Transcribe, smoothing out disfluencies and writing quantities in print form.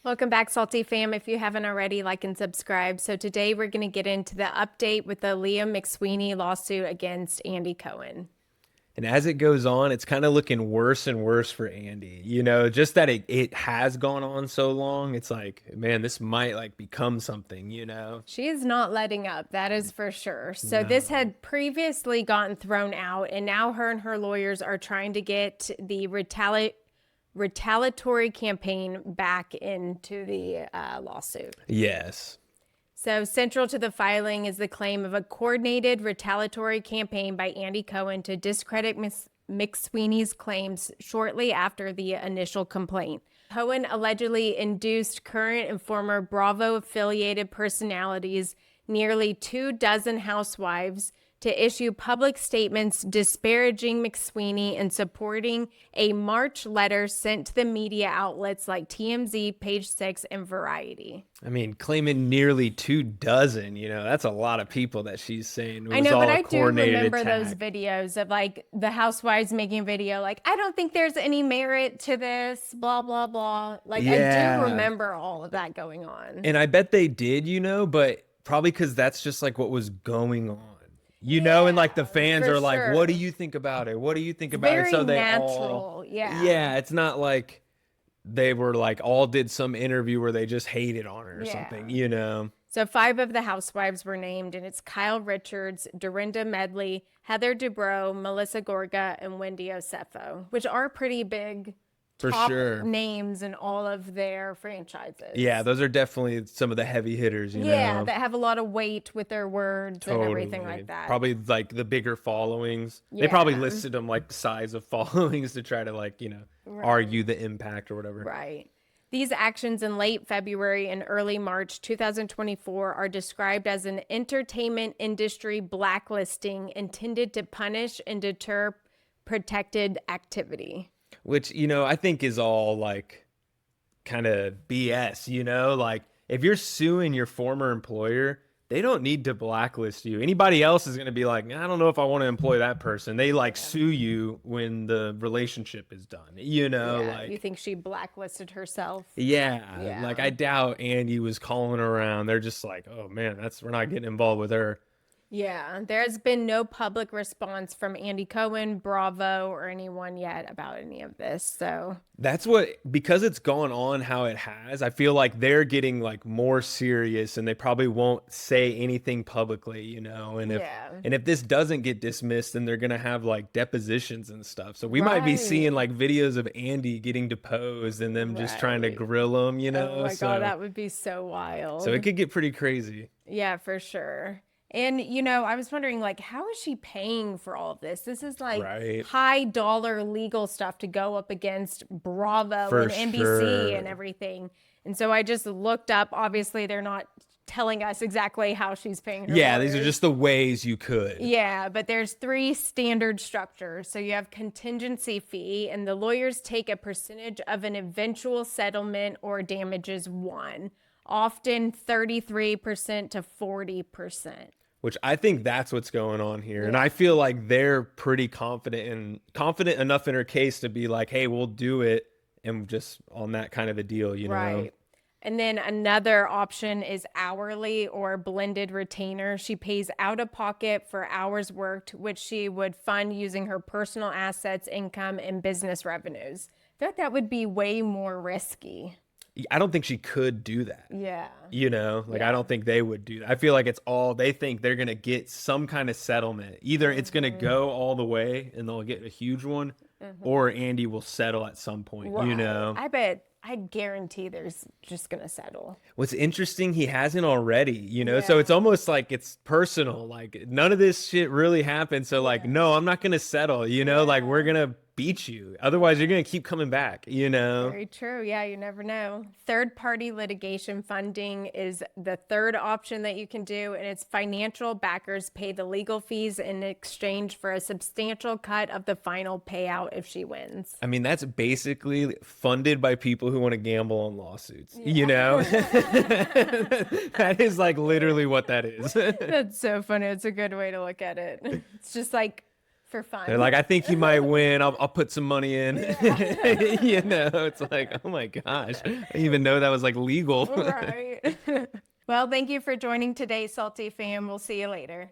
Welcome back, Salty Fam. If you haven't already, like and subscribe. So today we're going to get into the update with the Leah McSweeney lawsuit against Andy Cohen. And as it goes on, it's kind of looking worse and worse for Andy. Just that it has gone on so long. It's like, man, this might like become something. She is not letting up, that is for sure. So No. this had previously gotten thrown out, and now her and her lawyers are trying to get the retaliatory campaign back into the lawsuit. Yes. So central to the filing is the claim of a coordinated retaliatory campaign by Andy Cohen to discredit McSweeney's claims shortly after the initial complaint. Cohen allegedly induced current and former Bravo affiliated personalities, nearly 24 housewives, to issue public statements disparaging McSweeney and supporting a March letter sent to the media outlets like TMZ, Page Six, and Variety. I mean, claiming nearly 24, that's a lot of people that she's saying. It was I know, all but a I do coordinated remember attack. those videos of like the housewives making a video like, I don't think there's any merit to this, blah, blah, blah. Like, Yeah. I do remember all of that going on. And I bet they did, but probably because that's just like what was going on. And like the fans for are like, sure. what do you think about it? What do you think about Very it? So they natural, all, yeah. it's not like they were like all did some interview where they just hated on her or Yeah. something. So 5 of the housewives were named, and it's Kyle Richards, Dorinda Medley, Heather Dubrow, Melissa Gorga, and Wendy Osefo, which are pretty big For top sure. names in all of their franchises. Yeah, those are definitely some of the heavy hitters, Yeah, that have a lot of weight with their words and everything Totally. like that. Probably like the bigger followings. They probably Yeah. listed them like size of followings to try to like, argue the impact or whatever. Right. These actions in late February and early March 2024 are described as an entertainment industry blacklisting intended to punish and deter protected activity. Which, I think is all like kind of BS, like if you're suing your former employer, they don't need to blacklist you. Anybody else is going to be like, I don't know if I want to employ that person. They like sue you when the relationship is done, like, You think she blacklisted herself? yeah, like I doubt Andy was calling around. They're just like, oh man, we're not getting involved with her. Yeah, there's been no public response from Andy Cohen, Bravo, or anyone yet about any of this. So That's because it's gone on how it has, I feel like they're getting like more serious and they probably won't say anything publicly, and if this doesn't get dismissed, then they're going to have like depositions and stuff. So we might be seeing like videos of Andy getting deposed and them just trying to grill him, Oh my God, that would be so wild. So it could get pretty crazy. Yeah, for sure. And, I was wondering, like, how is she paying for all of this? This is like high dollar legal stuff to go up against Bravo For and NBC sure. and everything. And so I just looked up. Obviously, they're not telling us exactly how she's paying her Yeah, these are lawyers. just the ways you could. Yeah, but there's 3 standard structures. So you have contingency fee, and the lawyers take a percentage of an eventual settlement or damages won, often 33% to 40%. Which I think that's what's going on here. And I feel like they're pretty confident enough in her case to be like, hey, we'll do it. And just on that kind of a deal, Right. And then another option is hourly or blended retainer. She pays out of pocket for hours worked, which she would fund using her personal assets, income, and business revenues. I feel like that would be way more risky. I don't think she could do that. Yeah. I don't think they would do that. I feel like it's all they think they're going to get some kind of settlement. Either it's going to go all the way and they'll get a huge one, or Andy will settle at some point, I guarantee there's just going to settle. What's interesting, he hasn't already, so it's almost like it's personal. Like none of this shit really happened. So like, no, I'm not going to settle, like we're going to beat you. Otherwise, you're going to keep coming back, Very true. Yeah, you never know. Third-party litigation funding is the third option that you can do, and it's financial backers pay the legal fees in exchange for a substantial cut of the final payout if she wins. I mean, that's basically funded by people who want to gamble on lawsuits, That is like literally what that is. That's so funny. It's a good way to look at it. It's just like For fun. They're like, I think he might win. I'll put some money in. You know, it's like, oh my gosh. I didn't even know that was like legal. Right. Well, thank you for joining today, Salty fam. We'll see you later.